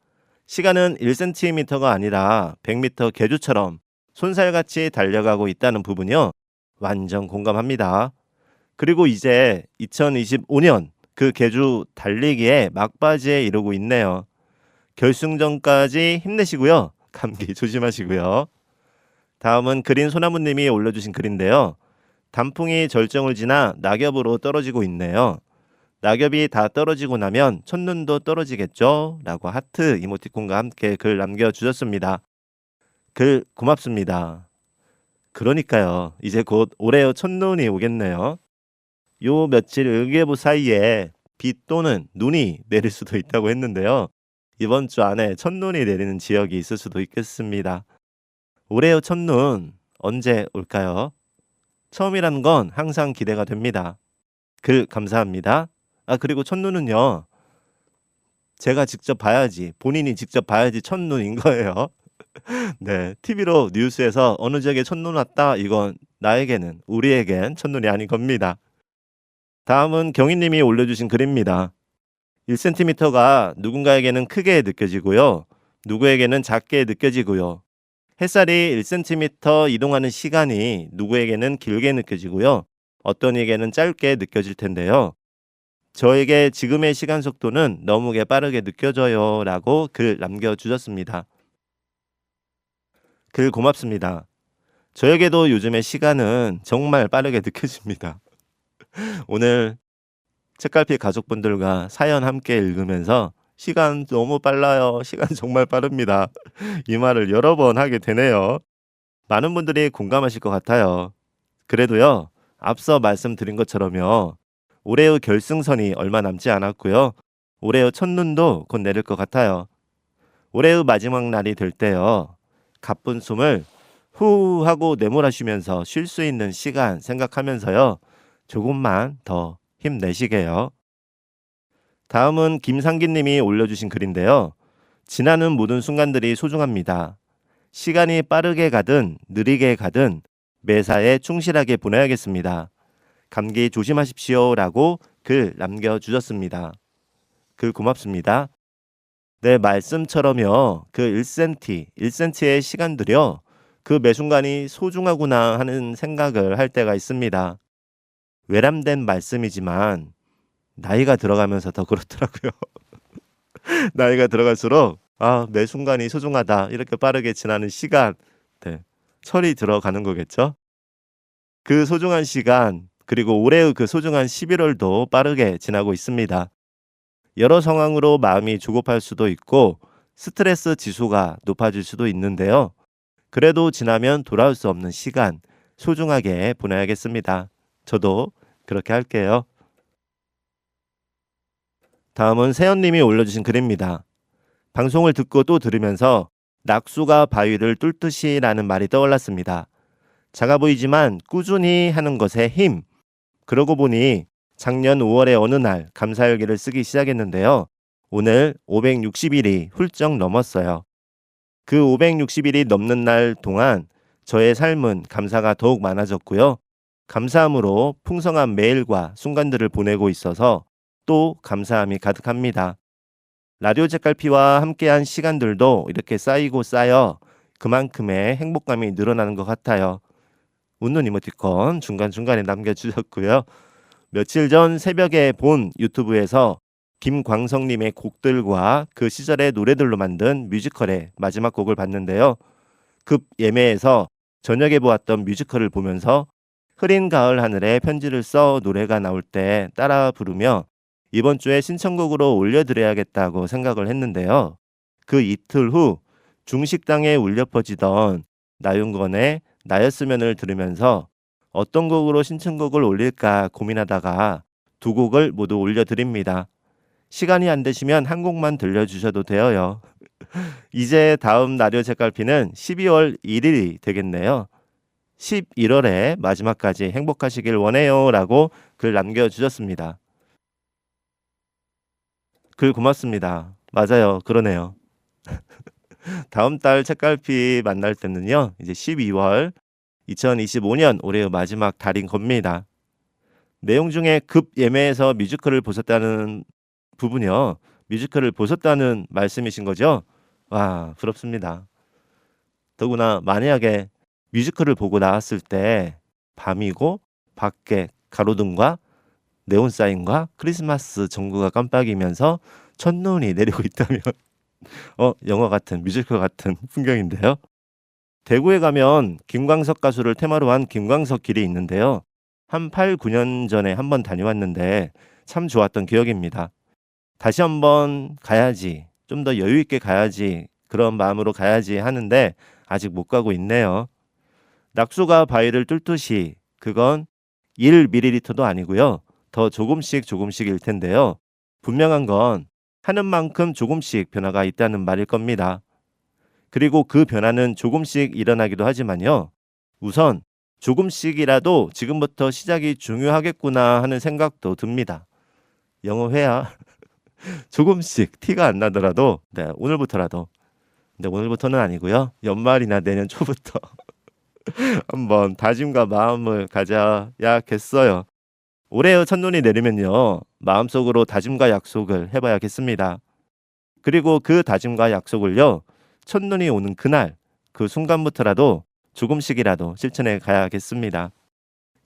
시간은 1cm가 아니라 100m 계주처럼 손살같이 달려가고 있다는 부분이요. 완전 공감합니다. 그리고 이제 2025년 그 계주 달리기에 막바지에 이르고 있네요. 결승전까지 힘내시고요. 감기 조심하시고요. 다음은 그린 소나무님이 올려주신 글인데요. 단풍이 절정을 지나 낙엽으로 떨어지고 있네요. 낙엽이 다 떨어지고 나면 첫눈도 떨어지겠죠? 라고 하트 이모티콘과 함께 글 남겨주셨습니다. 글 고맙습니다. 그러니까요. 이제 곧 올해의 첫눈이 오겠네요. 요 며칠 일기예보 사이에 비 또는 눈이 내릴 수도 있다고 했는데요. 이번 주 안에 첫눈이 내리는 지역이 있을 수도 있겠습니다. 올해의 첫눈 언제 올까요? 처음이라는 건 항상 기대가 됩니다. 글 감사합니다. 그리고 첫눈은요. 제가 직접 봐야지, 본인이 직접 봐야지 첫눈인 거예요. 네, TV로 뉴스에서 어느 지역에 첫눈 왔다, 이건 나에게는, 우리에겐 첫눈이 아닌 겁니다. 다음은 경희님이 올려주신 글입니다. 1cm가 누군가에게는 크게 느껴지고요. 누구에게는 작게 느껴지고요. 햇살이 1cm 이동하는 시간이 누구에게는 길게 느껴지고요. 어떤 이에게는 짧게 느껴질 텐데요. 저에게 지금의 시간 속도는 너무게 빠르게 느껴져요. 라고 글 남겨주셨습니다. 글 고맙습니다. 저에게도 요즘의 시간은 정말 빠르게 느껴집니다. 오늘 책갈피 가족분들과 사연 함께 읽으면서 시간 너무 빨라요. 시간 정말 빠릅니다. 이 말을 여러 번 하게 되네요. 많은 분들이 공감하실 것 같아요. 그래도요. 앞서 말씀드린 것처럼요. 올해의 결승선이 얼마 남지 않았고요. 올해의 첫눈도 곧 내릴 것 같아요. 올해의 마지막 날이 될 때요. 가쁜 숨을 후 하고 내몰아쉬면서 쉴 수 있는 시간 생각하면서요. 조금만 더 힘내시게요. 다음은 김상기님이 올려주신 글인데요. 지나는 모든 순간들이 소중합니다. 시간이 빠르게 가든 느리게 가든 매사에 충실하게 보내야겠습니다. 감기 조심하십시오. 라고 글 남겨주셨습니다. 글 고맙습니다. 네, 말씀처럼요. 그 1cm의 시간들이요. 그 매 순간이 소중하구나 하는 생각을 할 때가 있습니다. 외람된 말씀이지만 나이가 들어가면서 더 그렇더라고요. 나이가 들어갈수록 매 순간이 소중하다. 이렇게 빠르게 지나는 시간. 네, 철이 들어가는 거겠죠. 그 소중한 시간, 그리고 올해의 그 소중한 11월도 빠르게 지나고 있습니다. 여러 상황으로 마음이 조급할 수도 있고 스트레스 지수가 높아질 수도 있는데요. 그래도 지나면 돌아올 수 없는 시간 소중하게 보내야겠습니다. 저도 그렇게 할게요. 다음은 세연님이 올려주신 글입니다. 방송을 듣고 또 들으면서 낙수가 바위를 뚫듯이 라는 말이 떠올랐습니다. 작아 보이지만 꾸준히 하는 것에 힘. 그러고 보니 작년 5월의 어느 날 감사일기를 쓰기 시작했는데요. 오늘 560일이 훌쩍 넘었어요. 그 560일이 넘는 날 동안 저의 삶은 감사가 더욱 많아졌고요. 감사함으로 풍성한 메일과 순간들을 보내고 있어서 또 감사함이 가득합니다. 라디오 책갈피와 함께한 시간들도 이렇게 쌓이고 쌓여 그만큼의 행복감이 늘어나는 것 같아요. 웃는 이모티콘 중간중간에 남겨주셨고요. 며칠 전 새벽에 본 유튜브에서 김광석님의 곡들과 그 시절의 노래들로 만든 뮤지컬의 마지막 곡을 봤는데요. 급 예매에서 저녁에 보았던 뮤지컬을 보면서 흐린 가을 하늘에 편지를 써 노래가 나올 때 따라 부르며 이번 주에 신청곡으로 올려드려야겠다고 생각을 했는데요. 그 이틀 후 중식당에 울려 퍼지던 나윤건의 나였으면을 들으면서 어떤 곡으로 신청곡을 올릴까 고민하다가 두 곡을 모두 올려드립니다. 시간이 안 되시면 한 곡만 들려주셔도 되어요. 이제 다음 라디오 책갈피는 12월 1일이 되겠네요. 11월에 마지막까지 행복하시길 원해요 라고 글 남겨주셨습니다. 글 고맙습니다. 맞아요. 그러네요. 다음 달 책갈피 만날 때는요. 이제 12월 2025년 올해의 마지막 달인 겁니다. 내용 중에 급 예매에서 뮤지컬을 보셨다는 부분이요. 뮤지컬을 보셨다는 말씀이신 거죠? 와, 부럽습니다. 더구나 만약에 뮤지컬을 보고 나왔을 때 밤이고 밖에 가로등과 네온사인과 크리스마스 전구가 깜빡이면서 첫눈이 내리고 있다면 영화 같은 뮤지컬 같은 풍경인데요. 대구에 가면 김광석 가수를 테마로 한 김광석 길이 있는데요. 한 8, 9년 전에 한번 다녀왔는데 참 좋았던 기억입니다. 다시 한번 가야지, 좀 더 여유 있게 가야지, 그런 마음으로 가야지 하는데 아직 못 가고 있네요. 낙수가 바위를 뚫듯이 그건 1ml도 아니고요. 더 조금씩일 텐데요. 분명한 건 하는 만큼 조금씩 변화가 있다는 말일 겁니다. 그리고 그 변화는 조금씩 일어나기도 하지만요. 우선 조금씩이라도 지금부터 시작이 중요하겠구나 하는 생각도 듭니다. 영어 회화 조금씩 티가 안 나더라도 오늘부터라도 근데 오늘부터는 아니고요. 연말이나 내년 초부터 한번 다짐과 마음을 가져야겠어요. 올해의 첫눈이 내리면요. 마음속으로 다짐과 약속을 해봐야겠습니다. 그리고 그 다짐과 약속을요. 첫눈이 오는 그날, 그 순간부터라도 조금씩이라도 실천해 가야겠습니다.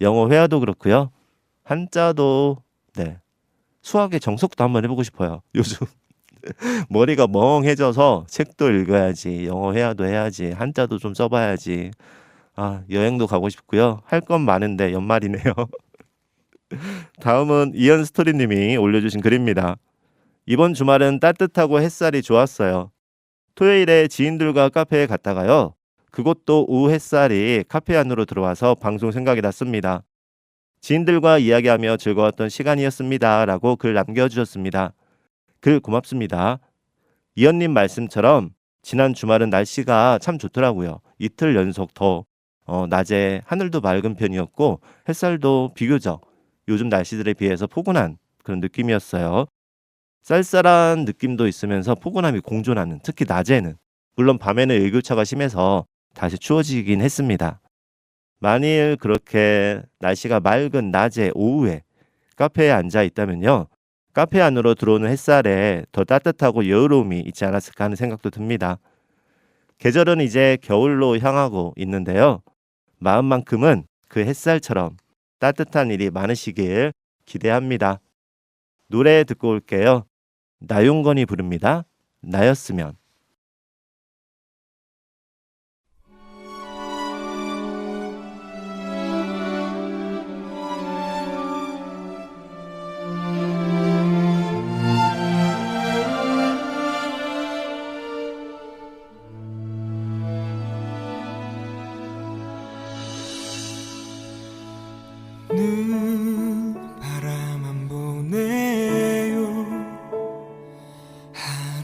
영어 회화도 그렇고요. 한자도 수학의 정석도 한번 해보고 싶어요. 요즘 머리가 멍해져서 책도 읽어야지, 영어 회화도 해야지, 한자도 좀 써봐야지. 여행도 가고 싶고요. 할 건 많은데 연말이네요. 다음은 이현 스토리님이 올려주신 글입니다. 이번 주말은 따뜻하고 햇살이 좋았어요. 토요일에 지인들과 카페에 갔다가요. 그것도 오후 햇살이 카페 안으로 들어와서 방송 생각이 났습니다. 지인들과 이야기하며 즐거웠던 시간이었습니다. 라고 글 남겨주셨습니다. 글 고맙습니다. 이현님 말씀처럼 지난 주말은 날씨가 참 좋더라고요. 이틀 연속 더 낮에 하늘도 맑은 편이었고 햇살도 비교적 요즘 날씨들에 비해서 포근한 그런 느낌이었어요. 쌀쌀한 느낌도 있으면서 포근함이 공존하는, 특히 낮에는. 물론 밤에는 일교차가 심해서 다시 추워지긴 했습니다. 만일 그렇게 날씨가 맑은 낮에 오후에 카페에 앉아 있다면요. 카페 안으로 들어오는 햇살에 더 따뜻하고 여유로움이 있지 않았을까 하는 생각도 듭니다. 계절은 이제 겨울로 향하고 있는데요. 마음만큼은 그 햇살처럼 따뜻한 일이 많으시길 기대합니다. 노래 듣고 올게요. 나윤건이 부릅니다. 나였으면.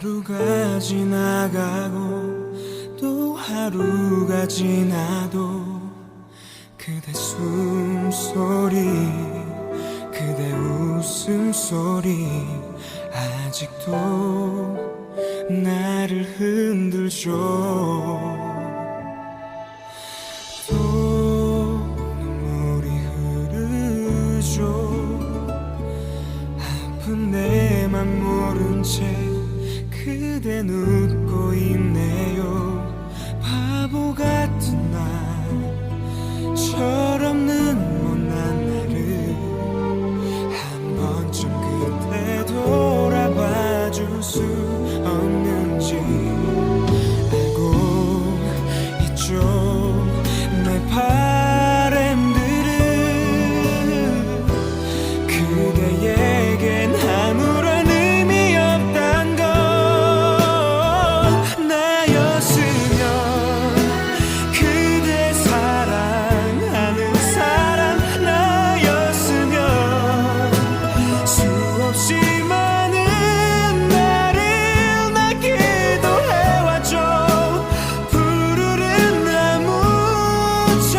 하루가 지나가고 또 하루가 지나도 그대 숨소리 그대 웃음소리 아직도 나를 흔들죠. 또 눈물이 흐르죠. 아픈 내 맘 모른 채 그댄 웃고 있네요. 바보 같은 날 철없는 못난 나를 한 번쯤 그때 돌아봐 줄 수 없는지 알고 있죠. 내 바람들은 그대에겐 아무런 의미 없단 걸. 나였으면 그대 사랑하는 사람 나였으면 수없이 많은 나를 낳기도 해왔죠. 푸르른 나무처럼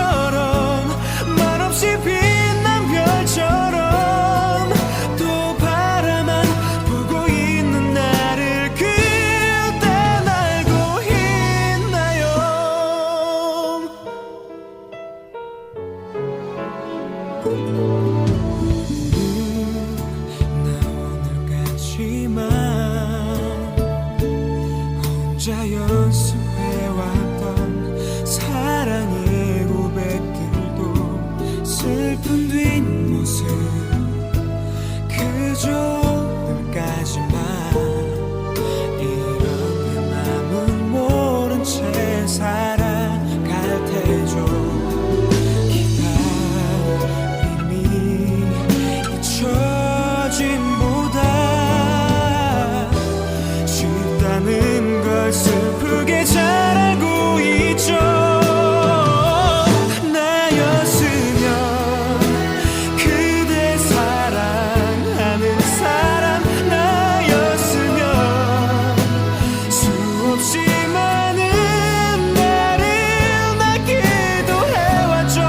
말없이 빛난 별처럼 또 바라만 보고 있는 나를 그댄 알고 있나요? 나 오늘까지만 혼자 연습해왔던 사랑의 고백들도 슬픈 뒷모습 그저 오늘까지만 이런 내 맘은 모른 채 살아갈 테죠. 기다림이 잊혀짐보다 쉽다는 걸 슬프게 잘 알고 있죠. 나였으면 그대 사랑하는 사람 나였으면 수없이 많은 나를 낳기도 해왔죠.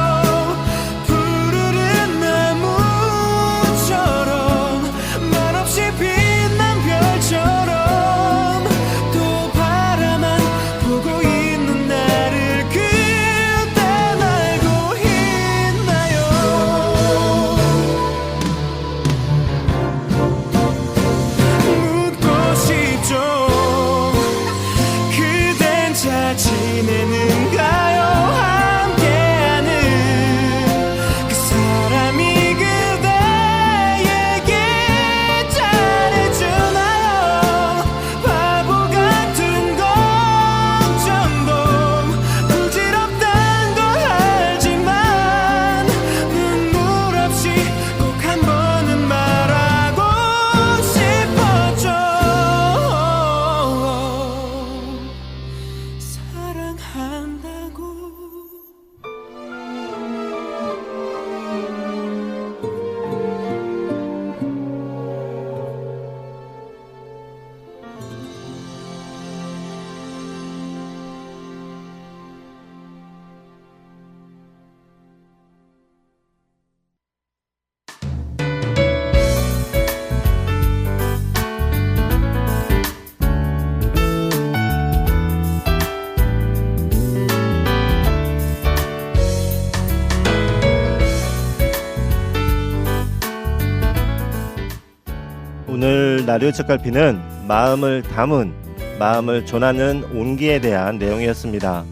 푸르른 나무처럼 말없이 빛난 별처럼 또 바라만 보고 있는 나를 그댄 알고 있나요? 묻고 싶죠. 그댄 잘 지내는가요? 함께하는 그 사람이 그대에게 잘해주나요? 바보 같은 걱정도 부질없단 걸 알지만 눈물 없이 꼭 한 번은 말하고 싶었죠. 사랑한다고. 오늘 라디오 책갈피는 마음을 담은, 마음을 전하는 온기에 대한 내용이었습니다.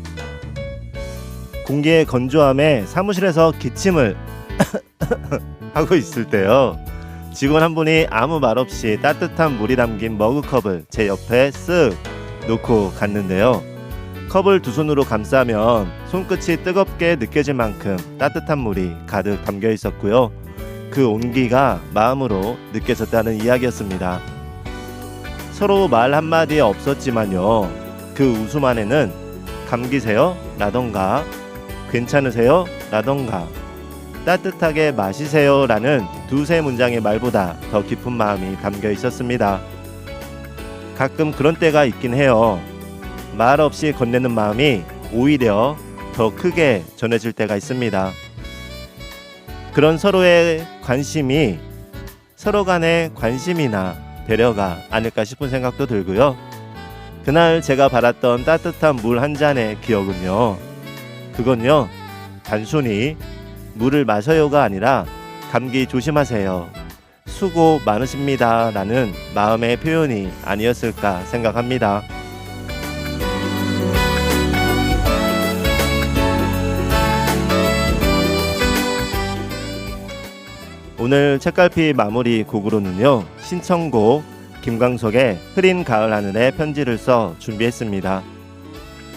공기의 건조함에 사무실에서 기침을 하고 있을 때요, 직원 한 분이 아무 말 없이 따뜻한 물이 담긴 머그컵을 제 옆에 쓱 놓고 갔는데요. 컵을 두 손으로 감싸면 손끝이 뜨겁게 느껴질 만큼 따뜻한 물이 가득 담겨 있었고요. 그 온기가 마음으로 느껴졌다는 이야기였습니다. 서로 말 한마디에 없었지만요, 그 웃음 안에는 감기세요? 라던가 괜찮으세요? 라던가 따뜻하게 마시세요? 라는 두세 문장의 말보다 더 깊은 마음이 담겨 있었습니다. 가끔 그런 때가 있긴 해요. 말 없이 건네는 마음이 오히려 더 크게 전해질 때가 있습니다. 그런 서로의 관심이 서로 간의 관심이나 배려가 아닐까 싶은 생각도 들고요. 그날 제가 받았던 따뜻한 물 한 잔의 기억은요, 그건요 단순히 물을 마셔요가 아니라 감기 조심하세요, 수고 많으십니다 라는 마음의 표현이 아니었을까 생각합니다. 오늘 책갈피 마무리 곡으로는요, 신청곡 김광석의 흐린 가을 하늘에 편지를 써 준비했습니다.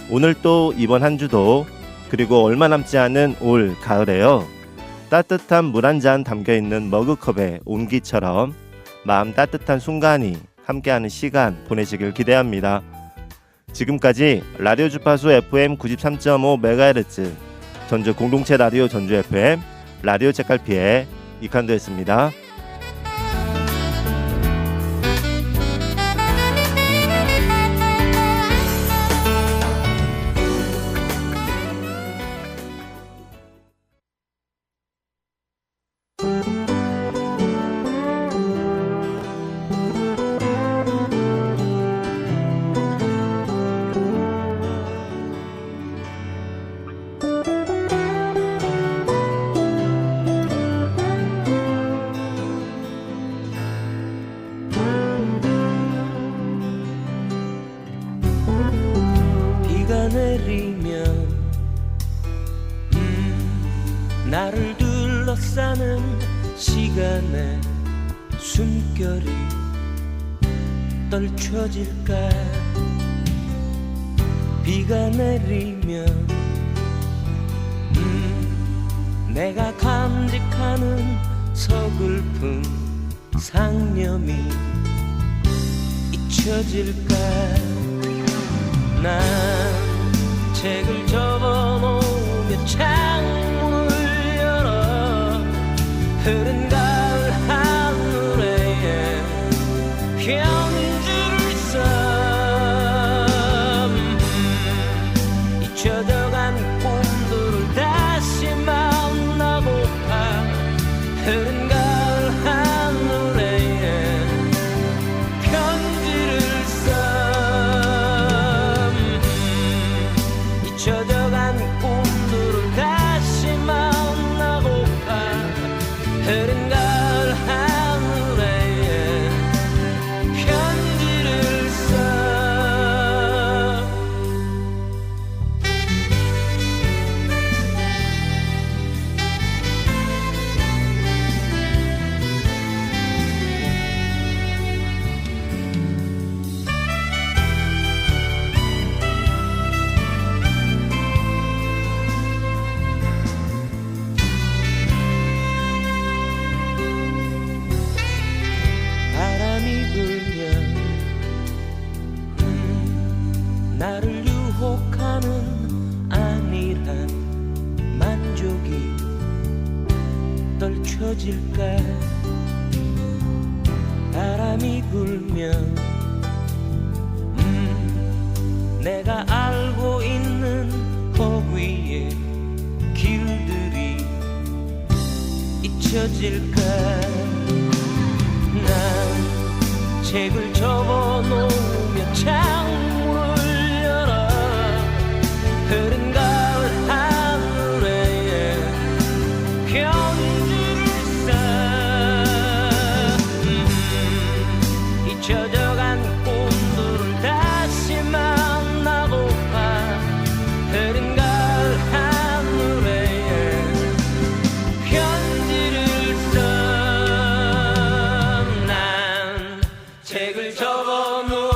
오늘 또 이번 한 주도, 그리고 얼마 남지 않은 올 가을에요, 따뜻한 물 한 잔 담겨있는 머그컵의 온기처럼 마음 따뜻한 순간이 함께하는 시간 보내시길 기대합니다. 지금까지 라디오 주파수 FM 93.5MHz 전주 공동체 라디오 전주 FM 라디오 책갈피의 이칸도였습니다. 비가 내리면 나를 둘러싸는 시간에 숨결이 떨쳐질까. 비가 내리면 내가 감직하는 서글픈 상념이 잊혀질까. 난 책을 접어놓으며 창문을 열어 흐른 가을 하늘에 편지를 써. 잊혀져간 꿈들을 다시 만나고파. 흐른 가을 하늘에 편지를 써. 잊혀져간 꿈들을 다시 만나고파. 흐른 가을 하늘에 편지를 써. 바람이 불면 나를 유혹하는 안일한 만족이 떨쳐질까. 바람이 불면 내가 알고 있는 법 위의 길들이 잊혀질까. 난 책을 접어놓으며 창문을 열어 흐른 가을 하늘에 편지를 써. 잊혀져간 꿈들을 다시 만나고파. 흐른 가을 하늘에 편지를 써. 난 책을 접어놓아